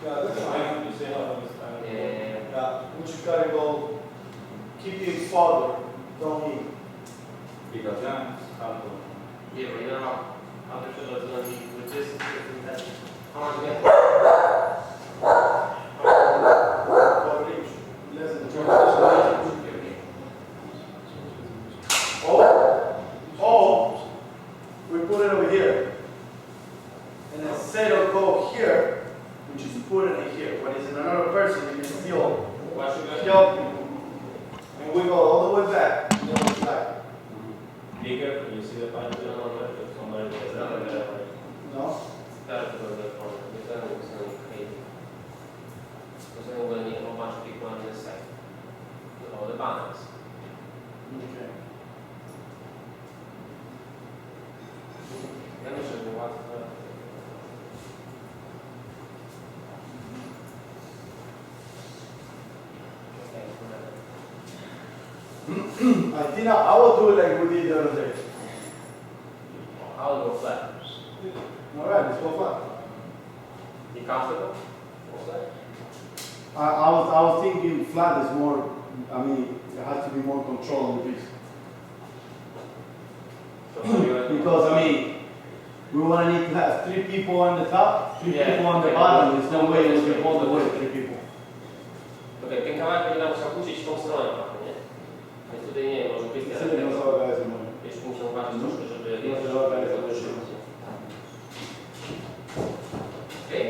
Yeah, that's fine. You say how this time. Yeah, we just gotta go keep it farther from me. Because Yeah. Yeah, but you know how difficult it's going to be with this. How much we get? Less than 20. Oh, we put it over here. And instead of go here, we just put it in here. When it's in another person, you can still help me. And we go all the way back. To the other side. be careful, you see the pipe there on there, if somebody gets down there. No? That's the corner. It's going to be crazy. Because then we're going to need a whole bunch of people on this side. With all the banners. Okay. Let me show you what. I think I will do it like we did the other day. I'll go flat. Alright, let's go flat. You comfortable? What's that? I was thinking flat is more, I mean, it has to be more control on the piece. Because I mean, we want to need to have 3 people on the top, 3 people on the bottom. There's no way we can hold the weight 3 people. Okej, ten kawałek będzie nam musiał puścić w tą stronę trochę, nie? Więc tutaj nie wiem, może być jeszcze muszę uważać troszkę, żeby nie zawyżyć. Okej?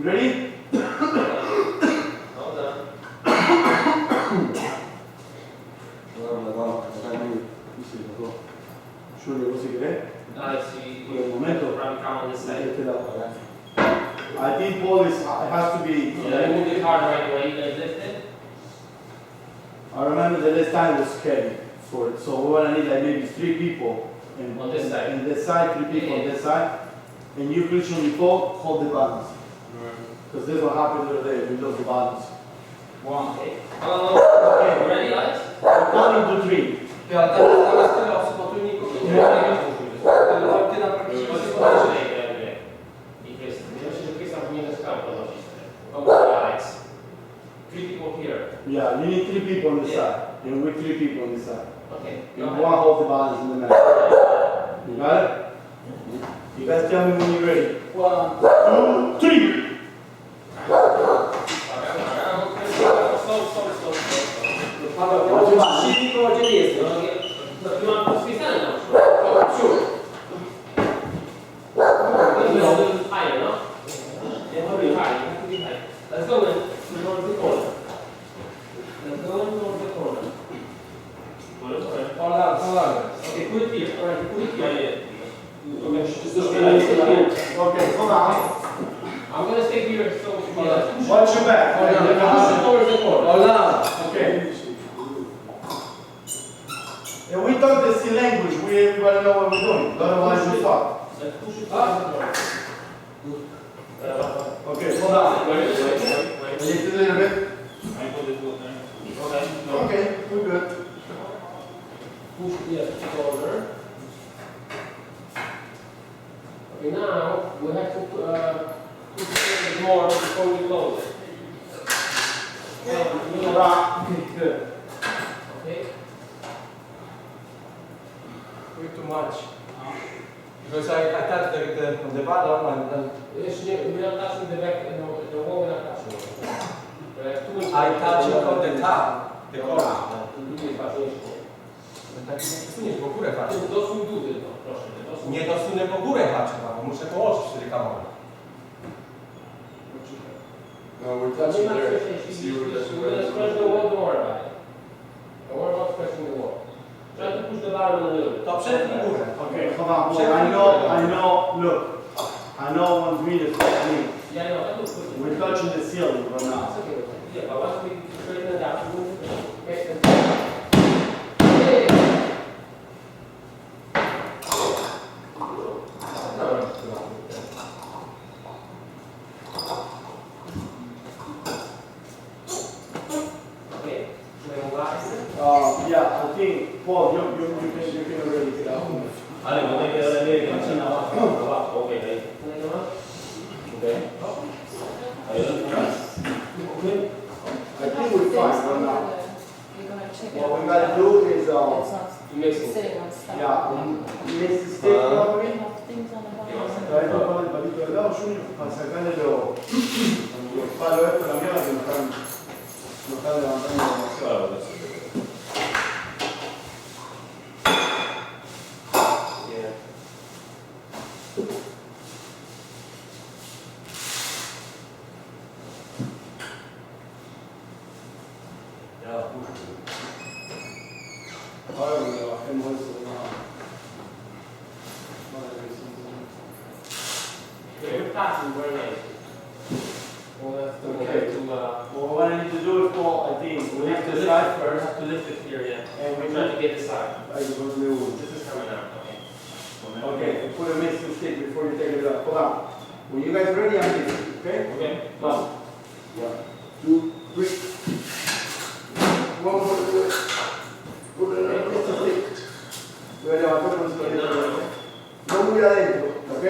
Ready? No, da. Surely così che Ale si... Un momento. Probably come on this side. I think Paul is, it has to be. Yeah, move it hard right away. You guys lift it. I remember the last time was heavy for it, so we want to need like maybe 3 people. And, On this side. And this side, 3 people on this side. And you, Christian, you hold the balance. Because this is what happened the other day, we lost the balance. 1. Okay. Okay, ready, guys? Counting to 3. Teraz tyle osób o trójniku. Yeah, you need 3 people on this side. And we're 3 people on this side. Okay. You want to hold the balance in the middle. You got it? You guys tell me when you're ready. 1, 2, 3. Silnik koło ciebie jest. Tu mam podpisane na przykład. Higher, no? Yeah, how do you hide? You have to be high. Let's go in towards the corner. Let's go in towards the corner. Hold on. Okay, put it here. Alright, put it here. Okay, hold on. I'm gonna stay here so we can Watch your back. push it towards the corner. Hold on. Okay. If we talk the same language, everybody know what we're doing. Otherwise, we fuck. Let's push it towards the corner. Okay, hold on. Wait. Lift a little bit. Okay, we're good. Push the corner. Okay, now we have to push it more before we close it. Okay, good. Okay? Way too much. Because I touched the bottom and then We are touching the back, the wall we are touching. I touch it on the top. The corner. Tu jest ważniejsze. Tak nie przesuniesz, bo górę patrzę. Dosuń dół, no, proszę. Nie dosunę, bo górę patrzę, bo muszę położyć wtedy kawałek. No, we're touching there. See where that's We're going to spread the wall, don't worry about it. Don't worry about pressing the wall. Try to push the barrel a little bit. To przetnij górę. Okay, hold on. Paul. I know, look. I know 1 meter is what I mean. Yeah, I know, I will put it. We're touching the ceiling right now. That's okay. Yeah, but once we straighten it out, we move it. Yeah, I think, Paul, you can already get out. Ale bo najpierw lepiej zaczyna. Okej. Okay. Are you looking at? I think we're fine right now. You're gonna check it. What we gotta do is, It's not Mixing. sitting on stuff. mix the stick properly. We have things on the bottom. Trae todo el palito de lado, Junior, para sacarle los palos estos de la mierda que nos están levantando demasiado. Oh, that's a good one. Yeah. Ahora cuando bajemos eso, We're passing very nice. We'll have to, Okay. we'll what I need to do is pull, I think, we have to lift side We'll first. have to lift it here, yeah. And We're we trying to get the side. Ahí lo pongo de uno. This is coming out, okay. Okay, we put a mixing stick before you take it out. Hold on. When you guys ready, I'm mixing, okay? Okay. One, two, three. One more, two. Put it in the stick. Voy a levantar con su no muy adentro, ¿ok?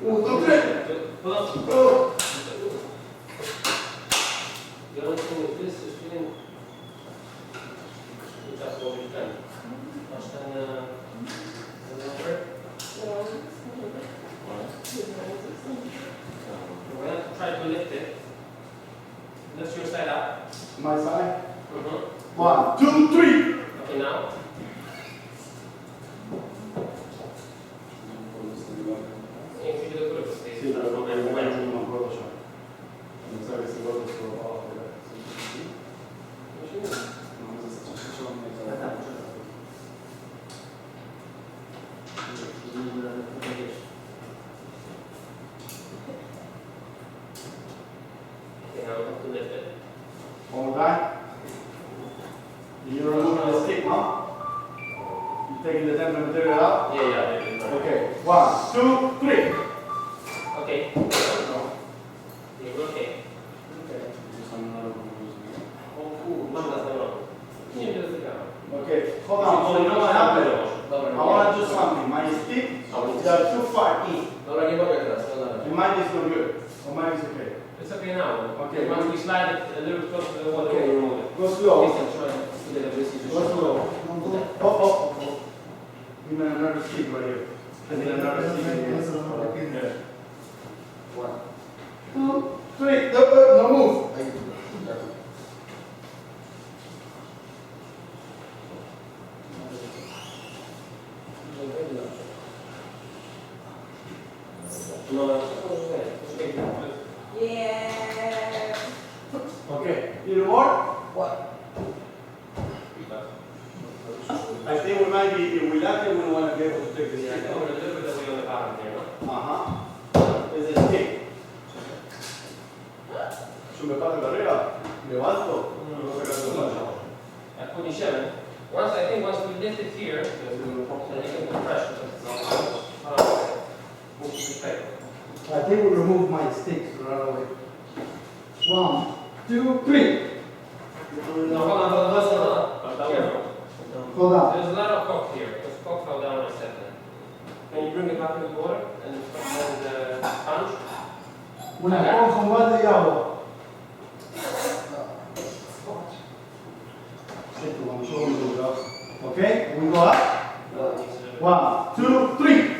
1, 2, 3. Pull up. Oh. The only thing with this is we didn't. That's what we've done. Much done, we're going to try to lift it. Lift your side up. My side. Mm-hmm. 1, 2, 3. Okay, now. If you do the group, Sí, please. pero no me acuerdo yo. No sé que se vuelve su abajo. Okay, now we have to lift it. One more time. You remove the stick, huh? You taking the temper material out? Yeah, yeah. Okay. 1, 2, 3. Okay. Yeah, we're okay. Oh, cool. Mam na znajomą. Nie wiem, co to Okay. Hold on. So you know what happened? I want to do something. My stick, they are too far in. Dobra, nie mogę teraz. And mine is no good. Or mine is okay. It's okay now. Okay. Once we slide it a little closer to the water, Okay. we'll remove it. Go slow. Yes, I'm trying to get a basic Go slow. Oh. Give me another stick right here. And then another stick here. 1, 2, 3. No move. No, Yeah. Okay. Little more? What? I think we might be, if we like it, we want to be able to take this yeah, I stick think out. we're a little bit away on the bottom here, no? It's a stick. Yo me paro de arriba, levanto, no se cansa mucho. At 27. Once we lift it here, then you can compress it. Move to the paper. I think we remove my sticks right away. 1, 2, 3. No, hold on. Careful. Hold on. There's a lot of coke here, because coke fell down and set there. Can you bring it back into the water and the sponge? Una esponja, un balde de agua. Okay, we go up. 1, 2, 3.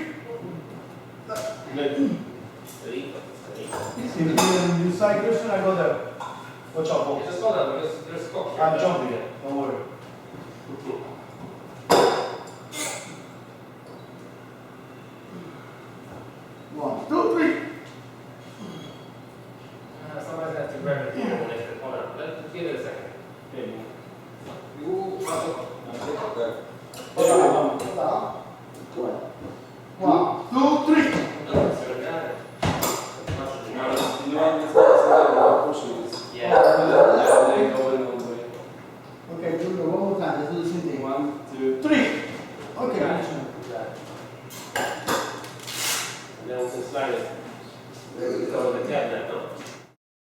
If you side Christian, I go there. Watch out, folks. Just hold on, because there's coke here. I'm jumping. Don't worry.